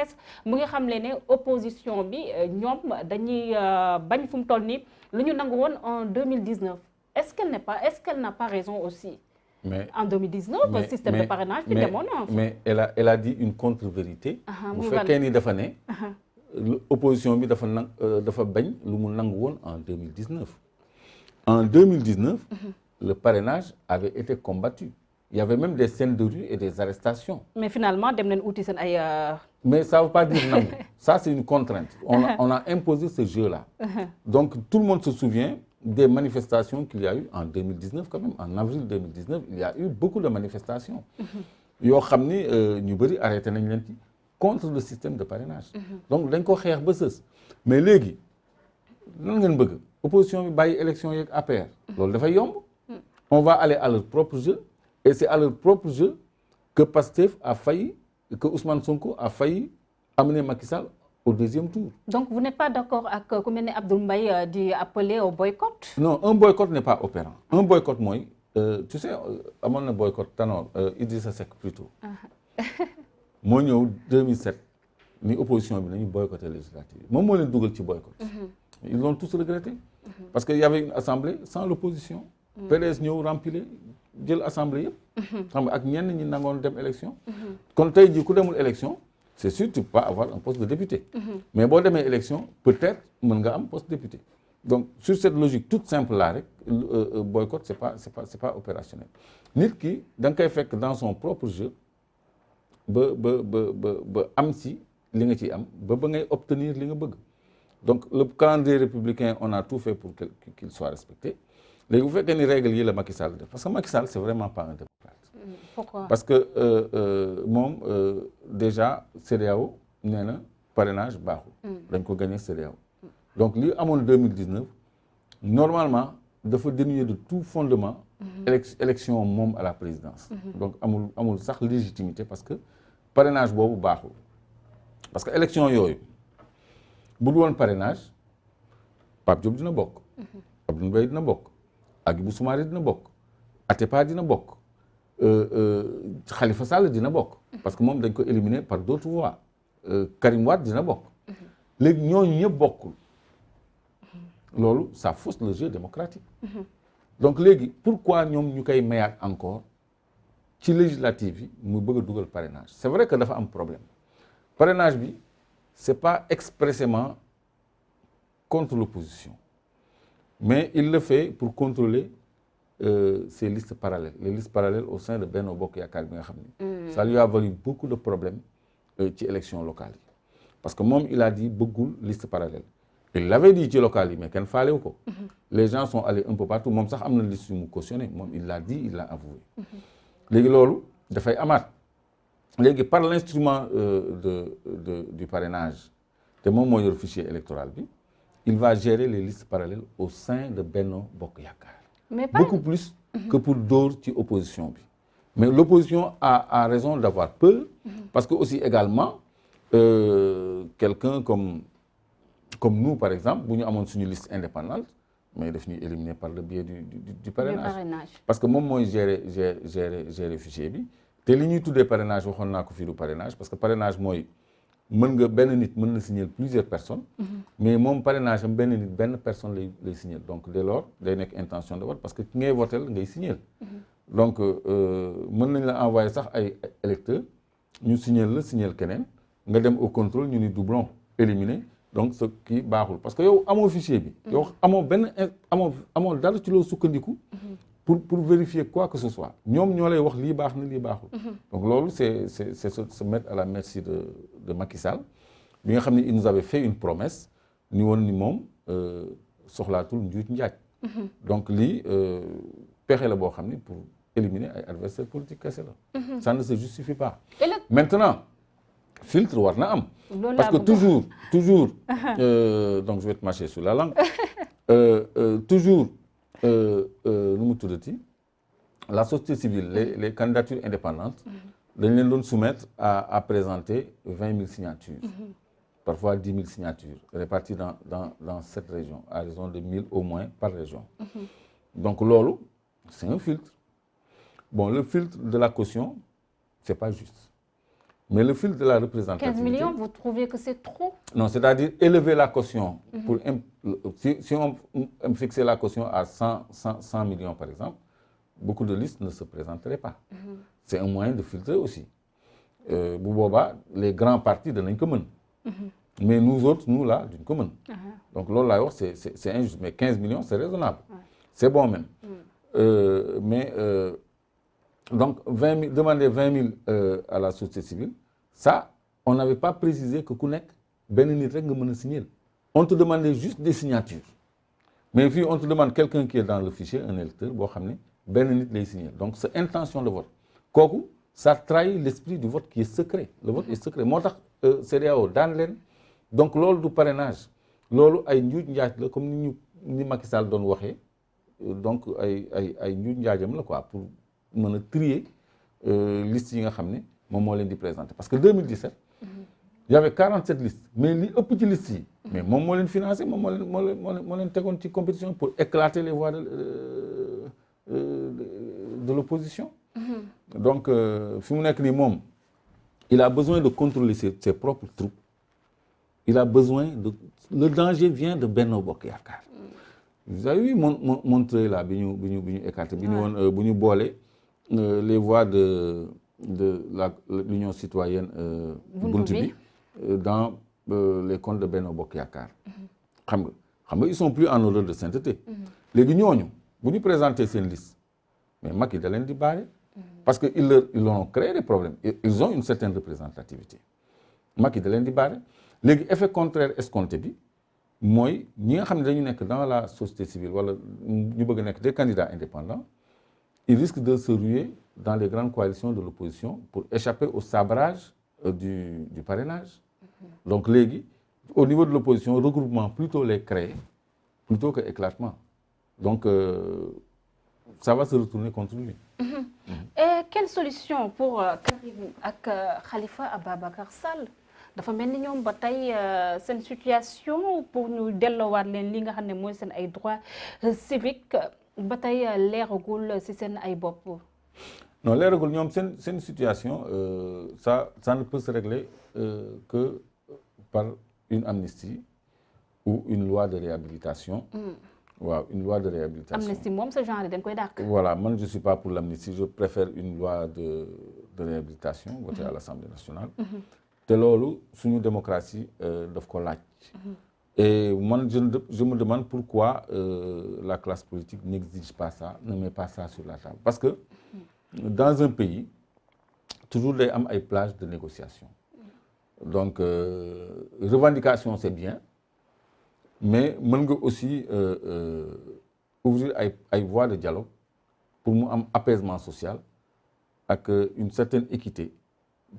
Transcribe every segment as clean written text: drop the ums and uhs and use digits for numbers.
presse mu ngi xam ne opposition bi ñoom dañuy bañ fu mu toll nii lu ñu nangu woon en 2019 est-ce qu'elle n'a pas raison aussi. Mais en 2019 le système de parrainage bi demoon na. mais elle a dit une contre-vérité. bu fekkee ni dafa ne. opposition bi dafa bañ lu mu nangu woon en 2019. En 2019. Le parrainage avait été combattu. Il y avait même des scènes de rue et des arrestations. Mais finalement dem nañ uti seen ay. Mais ça ne veut pas dire nangu. Ça c'est une contrainte. On a imposé ce jeu-là. Donc tout le monde se souvient des manifestations qu'il y a eu en 2019 quand même. En avril 2019, il y a eu beaucoup de manifestations. yoo xam ni ñu bëri arrêté nañ leen ci contre le système de parrainage. Donc dañ ko xeex ba sës. Mais léegi lan ngeen bëgg opposition bi bàyyi élection yeeg APR. loolu dafay yomb. On va aller à leur propre jeu. Et c'est à leur propre jeu que Pastef a failli, que Ousmane Sonko a failli amener Macky Sall au deuxième tour. Donc vous n'êtes pas d'accord avec comme Abdoul Mbaye dit appeler au boycott? Non, un boycott n'est pas opérant. Un boycott, moi, tu sais, amoon na boycott Tanor Idrissa Seck plutôt. moo ñëw 2007 ni opposition bi nañu boycotté législative moom moo leen dugal ci boycott. Ils l'ont tous regretté. Parce qu'il y avait une assemblée sans l'opposition. PDS ñëw remplir jël assemblée yëpp. xam nga ak ñenn ñi nangoon dem élection. kon tey jii ku demul élection c'est sûr tu peux pas avoir un poste de député. Mais boo demee élection peut-être mën nga am poste de député. Donc sur cette logique toute simple là rek boycott c'est pas opérationnel. Nit ki da nga koy fekk dans son propre jeu ba am ci li nga ciy am ba ngay obtenir li nga bëgg. Donc le calendrier républicain on a tout fait pour qu'il soit respecté. léegi bu fekkee ni règle yi la Macky Sall def parce que Macky Sall c'est vraiment pas un démocrate. Pourquoi? Parce que moom déjà CEDEAO nee na parrainage baaxul. dañ ko gagné CEDEAO. Donc li amoon 2019 normalement dafa dénué de tout fondement. élection moom à la présidence. Donc amul sax légitimité parce que parrainage boobu baaxul. parce que élection yooyu bu dul woon parrainage Pape Diop dina bokk. Abdoul Mbaye dina bokk. Hadjibou Soumaré dina bokk. Atepa dina bokk. Khalifa Sall dina bokk. parce que moom dañ ko éliminer par d'autres voies. Karim Wade dina bokk. léegi ñooñu ñëpp bokkul. loolu ça fausse le jeu démocratique. donc léegi pourquoi ñoom ñu koy mayaat encore ci législative yi mu bëgg a dugal parrainage c'est vrai que dafa am problème. parrainage bi c'est pas expressément contre l'opposition. Mais il le fait pour contrôler ces listes parallèles, les listes parallèles au sein de Benno Bokk Yaakaar bi nga xam ni. Ça lui a valu beaucoup de problèmes ci élections locales yi. Parce que moom il a dit bëggul liste parallèle. Il l'avait dit ci locales yi mais kenn faalewu ko. Les gens sont allés un peu partout moom sax am na liste yu mu cautionné moom il l'a dit il l'a avoué. léegi loolu dafay amaat. léegi par l'instrument du parrainage te moom moo yor fichier électoral bi. Il va gérer les listes parallèles au sein de Benno Bokk Yaakaar. Beaucoup plus que pour d'autres ci opposition bi. Mais l'opposition a raison d'avoir peur. Parce que aussi également quelqu'un comme nous par exemple bu ñu amoon suñu liste indépendante mais daf ñuy éliminer par le biais du parrainage. Parce que moom mooy gérer fichier bi. te li ñuy tuddee parrainage waxoon naa ko fii du parrainage parce que parrainage mooy. mën nga benn nit mën na signer plusieurs personnes. mais moom parrainage am benn nit benn personne lay signer donc dès lors day nekk intention de vote parce que ki ngay votel ngay signer. donc mën nañ la envoyer sax ay électeurs ñu signer keneen nga dem au contrôle ñu ni doublon éliminé donc ce kii baaxul parce que yow amoo fichier bi. yow amoo dara ci loo sukkandiku. pour vérifier quoi que ce soit ñoom ñoo lay wax lii baax na lii baaxul. donc loolu c'est se mettre à la merci de Macky Sall bi nga xam ne il nous avait fait une promesse ni woon ni moom soxlaatul njuuj njaaj. donc lii pexe la boo xam ne pour éliminer ay adversaires politiques kese la. ça ne se justifie pas. maintenant filtre war na am. parce que toujours donc je vais te mâcher sur la langue toujours. nu mu tuddati la société civile les candidatures indépendantes dañ leen doon soumettre à présenter 20 000 signatures parfois 10 000 signatures réparties dans 7 régions à raison de 1000 au moins par région. Donc loolu c'est un filtre. Bon le filtre de la caution c'est pas juste mais le filtre de la représentativité. 15 millions, vous trouvez que c'est trop? Non, c'est-à-dire élever la caution. Si on fixait la caution à 100 millions, par exemple, beaucoup de listes ne se présenteraient pas. C'est un moyen de filtrer aussi. Bu boobaa les grands partis danañ ko mën. Mais nous autres, nous là, duñ ko mën. Donc loolu laay wax c'est injuste. Mais 15 millions, c'est raisonnable. C'est bon même. Donc demander 20 000 à la société civile, ça, on n'avait pas précisé que ku nekk benn nit rek nga mën a signer. On te demandait juste des signatures. Mais puis on te demande quelqu'un qui est dans le fichier, un électeur, boo xam ne benn nit lay signer. Donc c'est intention de vote. Kooku, ça trahit l'esprit du vote qui est secret. Le vote est secret. Moo tax CEDEAO daan leen. Donc loolu du parrainage. Loolu ay njuuj njaaj la comme ni Macky Sall doon waxee. Donc ay njuuj njaajam la quoi pour mën a trier liste yi nga xam ne moom moo leen di présenter. Parce que 2017, il y avait 47 listes. Mais li ëpp ci liste yi. Mais moom moo leen financé, moom moo leen tegoon ci compétition pour éclater les voix de l'opposition. Donc fi mu nekk nii moom il a besoin de contrôler ses propres troupes. Il a besoin de... Le danger vient de Benno Bokk Yaakaar. Vous avez vu Montreuil là bi ñu écarté bi ñu woon bu ñu boole les voix de l'Union citoyenne buntu bi dans les comptes de Benno Bokk Yaakaar. Xam nga ils sont plus en odeur de sainteté. Léegi ñooñu bu ñu présenter seen liste mais Macky da leen di baare. Parce que ils ont créé des problèmes. Ils ont une certaine représentativité. Macky da leen di baare. Léegi effet contraire escompté bi mooy ñi nga xam ne dañu nekk dans la société civile wala ñu bëgg nekk des candidats indépendants, ils risquent de se ruer dans les grandes coalitions de l'opposition pour échapper au sabrage du parrainage. Donc léegi au niveau de l'opposition, regroupement plutôt les créer plutôt que éclatement. Donc ça va se retourner contre lui. Et quelle solution pour Karim ak Khalifa Ababacar Sall? Dafa mel ni ñoom ba tey seen situation pour ñu delloowaat leen li nga xam ne mooy seen ay droits civiques ba tey leeragul ci seen ay bopp. Non, leeragul ñoom seen situation ça ne peut se régler que par une amnistie ou une loi de réhabilitation. Waaw, une loi de réhabilitation. Amnistie moom ce genre dañ koy dàq. Voilà, man je suis pas pour l'amnistie, je préfère une loi de réhabilitation votée à l'Assemblée nationale. te loolu suñu démocratie daf ko laaj. Et man je me demande pourquoi la classe politique n'exige pas ça, ne met pas ça sur la table. Parce que dans un pays toujours day am ay plages de négociation. Donc revendication c'est bien, mais mën nga aussi ouvrir ay voies de dialogue pour mu am apaisement social ak une certaine équité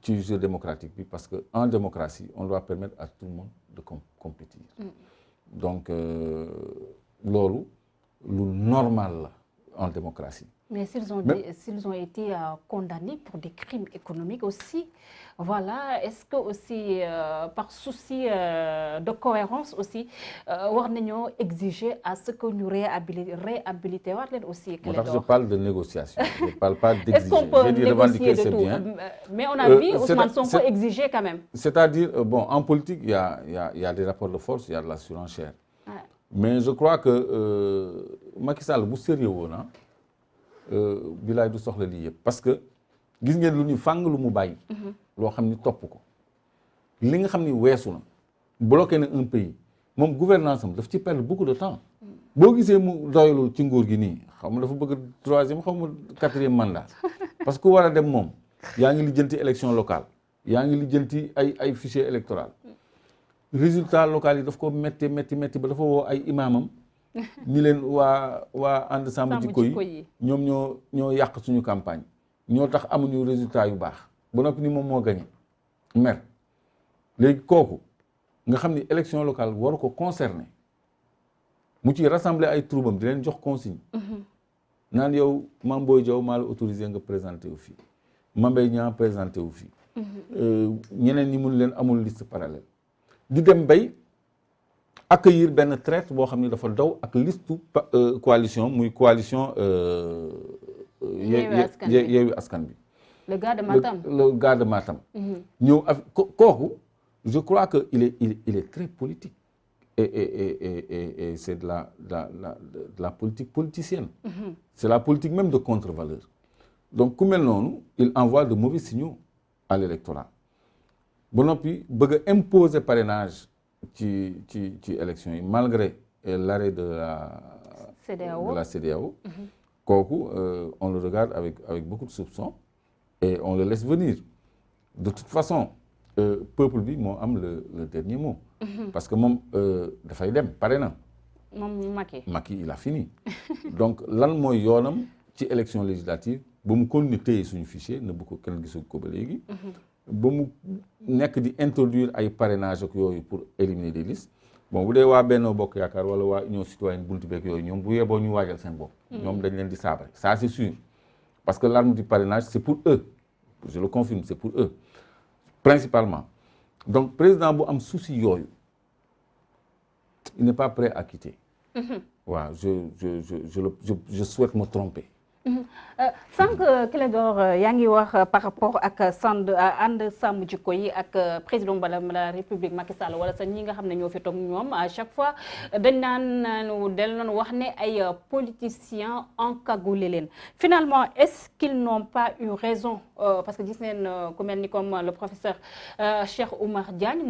ci jeu démocratique bi, parce que en démocratie on doit permettre à tout le monde de compétir. Donc loolu lu normal la en démocratie. Mais s'ils ont été condamnés pour des crimes économiques aussi, voilà, est-ce que aussi par souci de cohérence aussi war nañoo exiger à ce que ñu réhabiliter waat leen aussi. Moo tax je parle de négociation, je parle pas d'exiger. Est-ce qu'on peut négocier de tout? Bien. Mais on a vu Ousmane Sonko exiger quand même. C'est-à-dire bon, en politique il y a des rapports de force, il y a de la surenchère. Ouais. Mais je crois que Macky Sall bu sérieux woon na bilaay du soxla lii yëpp, parce que gis ngeen lu ñu fàng lu mu bàyyi. Loo xam ni topp ko li nga xam ni weesu na bloqué na un pays moom gouvernance am daf ci perdre beaucoup de temps. Boo gisee mu doylu ci nguur gi nii xaw ma dafa bëgg troisième xaw ma quatrième mandat, parce que war a dem moom yaa ngi lijjanti élection locale, yaa ngi lijjanti ay fichier électoral, résultat local yi daf ko métti ba dafa woo ay imaamam ñi leen waa ànd sàmm jikko yi ñoom ñoo yàq suñu campagne, ñoo tax amuñu résultat yu baax ba noppi ni moom moo gagné mer. Léegi kooku nga xam ni élection locale waru ko concerné mu ci rassembler ay troubam di leen jox consigne naan yow Mame Boye Diao maa la autorisé nga présenté wu fii, Mame Mbaye Niang présenté wu fii, ñeneen ñi mun leen amul liste parallèle, di dem bay accueillir benn traite boo xam ne dafa daw ak liste coalition muy coalition Yewwi Askan Wi. le gars de Matam le gars de Matam. ñëw kooku je crois que il est très politique. et c'est de la politique politicienne. C'est la politique même de contre-valeur. Donc ku mel noonu il envoie de mauvais signaux à l'électorat ba noppi bëgg a imposer parrainage ci élection yi malgré l'arrêt de la CEDEAO. kooku on le regarde avec beaucoup de soupçons et on le laisse venir. De toute façon peuple bi moo am le dernier mot. parce que moom dafay dem pare na. moom Macky il a fini. donc lan mooy yoonam ci élection législative ba mu continuer téye suñu fichier ne bu ko kenn gisul ko ba léegi. ba mu nekk di introduire ay parrainage ak yooyu pour éliminer des listes. bon bu dee waa Benno Bokk Yaakaar wala waa Union Citoyenne buntu beeg yooyu ñoom bu yeboo ñu waajal seen bopp. ñoom dañ leen di saabare ça c'est sûr. parce que l'arme du parrainage c'est pour eux. je le confirme c'est pour eux. principalement. donc président bu am souci yooyu il n'est pas prêt à quitter. waaw je souhaite me tromper. sànq Clédor yaa ngi wax par rapport ak ànd sàmm jikko yi ak président de la République Macky Sall wala sax ñi nga xam ne ñoo fi toog ñoom à chaque fois dañ naan wax ne ay politiciens encagoulé leen finalement est-ce qu'ils n'ont pas eu raison parce que gis neen ku mel ni comme le professeur Cheikh Oumar Diagne